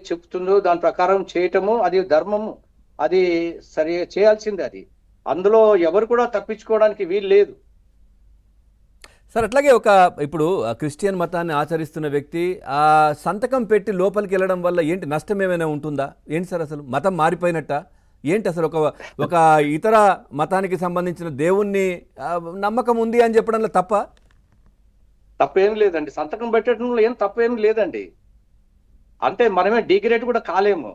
చెప్తుందో దాని ప్రకారం చేయటము అది ధర్మము, అది సరి చేయాల్సిందే. అది అందులో ఎవరు కూడా తప్పించుకోవడానికి వీలు లేదు. సార్ అట్లాగే ఇప్పుడు క్రిస్టియన్ మతాన్ని ఆచరిస్తున్న వ్యక్తి ఆ సంతకం పెట్టి లోపలికి వెళ్ళడం వల్ల ఏంటి నష్టం ఏమైనా ఉంటుందా? ఏంటి సార్ అసలు మతం మారిపోయినట్ట ఏంటి అసలు? ఒక ఇతర మతానికి సంబంధించిన దేవుణ్ణి నమ్మకం ఉంది అని చెప్పడంలో తప్పేం లేదండి. సంతకం పెట్టడంలో ఏం తప్పేం లేదండి. అంటే మనమే డిగ్రేడ్ కూడా కాలేము.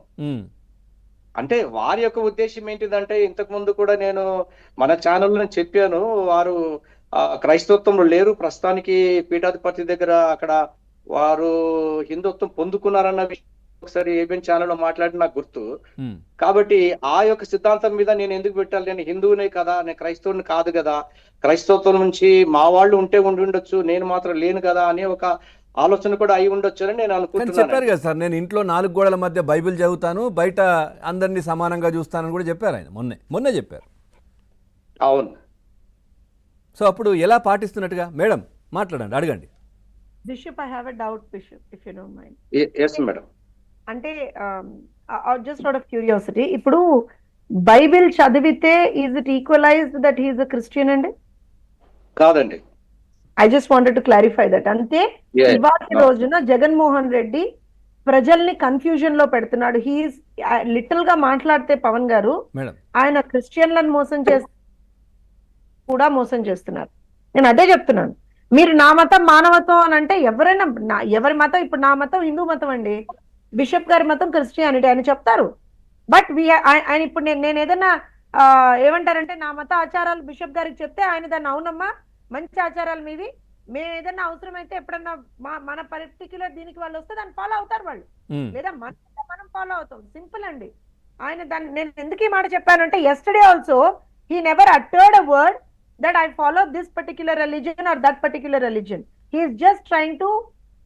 అంటే వారి యొక్క ఉద్దేశం ఏంటిదంటే, ఇంతకు ముందు కూడా నేను మన ఛానల్లో చెప్పాను, వారు క్రైస్తవత్వంలో లేరు ప్రస్తుతానికి, పీఠాధిపతి దగ్గర అక్కడ వారు హిందుత్వం పొందుకున్నారన్న విషయం ఒకసారి ఏబిఎన్ ఛానల్లో మాట్లాడి నాకు గుర్తు. కాబట్టి ఆ యొక్క సిద్ధాంతం మీద నేను ఎందుకు పెట్టాలి? నేను హిందువునే కదా, నేను క్రైస్తవుని కాదు కదా, క్రైస్తవత్వం నుంచి మా వాళ్ళు ఉంటే ఉండి ఉండొచ్చు, నేను మాత్రం లేను కదా అనే ఒక ఆలోచన కూడా అయి ఉండొచ్చు అని నేను అనుకుంటున్నాను. చెప్పారు కదా సార్, నేను ఇంట్లో 4 గోడల మధ్య బైబిల్ చదువుతాను, బయట అందరినీ సమానంగా చూస్తానని కూడా చెప్పారు ఆయన. మొన్నే చెప్పారు. అవును. సో అప్పుడు ఎలా పాటిస్తున్నట్టుగా? మేడం మాట్లాడండి, అడగండి. Bishop, I have a doubt, Bishop, if you don't mind. Yes, madam. అంటే just out of curiosity, ఇప్పుడు బైబిల్ చదివితే is it equalised that he is a Christian అండి? కాదండి. I just wanted to clarify that. అంతే ఇవాళ రోజున జగన్మోహన్ రెడ్డి ప్రజల్ని confusion లో పెడుతున్నాడు. హీఈస్ లిటిల్ గా మాట్లాడితే పవన్ గారు ఆయన క్రిస్టియన్లను మోసం చేస్తూ కూడా మోసం చేస్తున్నారు. నేను అదే చెప్తున్నాను. మీరు నా మతం మానవత్వం అని అంటే ఎవరైనా ఎవరి మతం, ఇప్పుడు నా మతం హిందూ మతం అండి, బిషప్ గారి మతం క్రిస్టియానిటీ అని చెప్తారు. బట్ ఆయన ఇప్పుడు నేను ఏదైనా ఏమంటారంటే నా మత ఆచారాలు బిషప్ గారికి చెప్తే ఆయన దాన్ని అవునమ్మా మంచి ఆచారాలు మీవి, మేము ఏదైనా అవసరమైతే ఎప్పుడన్నా మన పర్టిక్యులర్ దీనికి వాళ్ళు వస్తే దాన్ని ఫాలో అవుతారు వాళ్ళు, లేదా మనం ఫాలో అవుతాం. సింపుల్ అండి. ఆయన దాన్ని నేను ఎందుకు ఈ మాట చెప్పానంటే, yesterday also he never uttered a word that I follow this particular religion or that particular religion. He is just trying to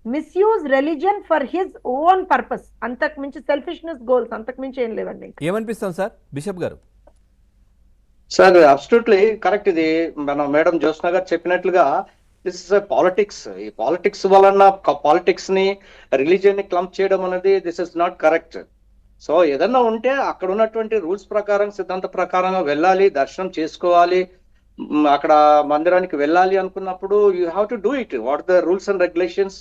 misuse religion for his own purpose. అంతకు మించి సెల్ఫిష్నెస్ గోల్స్ అంతకు మించి ఏం లేవండి. ఏమనిపిస్తాం సార్ బిషప్ గారు? Sir absolutely correct. ఇది మన madam Jyotsna గారు చెప్పినట్లుగా దిస్ ఇస్ పాలిటిక్స్. ఈ పాలిటిక్స్ వలన పాలిటిక్స్ ని రిలీజియన్ ని క్లంప్ చేయడం అనేది this is not correct. So ఏదన్నా ఉంటే అక్కడ ఉన్నటువంటి రూల్స్ ప్రకారం సిద్ధాంత ప్రకారంగా వెళ్ళాలి, దర్శనం చేసుకోవాలి, అక్కడ మందిరానికి వెళ్ళాలి అనుకున్నప్పుడు you have to do it. What the rules and regulations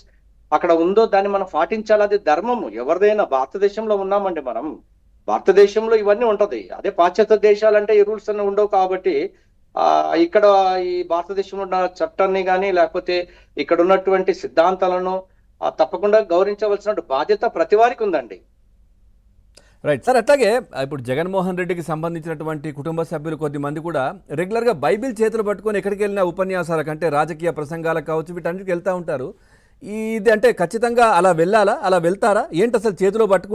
అక్కడ ఉందో దాన్ని మనం పాటించాలి. అది ధర్మము. ఎవరిదైనా భారతదేశంలో ఉన్నామండి మనం, భారతదేశంలో ఇవన్నీ ఉంటది. అదే పాశ్చాత్య దేశాలంటే ఈ రూల్స్ అన్ని ఉండవు. కాబట్టి ఇక్కడ ఈ భారతదేశంలో ఉన్న చట్టాన్ని కానీ లేకపోతే ఇక్కడ ఉన్నటువంటి సిద్ధాంతాలను తప్పకుండా గౌరవించవలసిన బాధ్యత ప్రతి వారికి ఉందండి. Right sir. అట్లాగే ఇప్పుడు జగన్మోహన్ రెడ్డికి సంబంధించినటువంటి కుటుంబ సభ్యులు కొద్దిమంది కూడా రెగ్యులర్గా బైబిల్ చేతులు పట్టుకొని ఎక్కడికి వెళ్ళినా ఉపన్యాసాలకు అంటే రాజకీయ ప్రసంగాలకు కావచ్చు వీటన్నిటికి వెళ్తూ ఉంటారు. ఇది అంటే ఖచ్చితంగా అలా వెళ్ళాలా? అలా వెళ్తారా? ఏంటి అసలు చేతిలో పట్టుకుంటే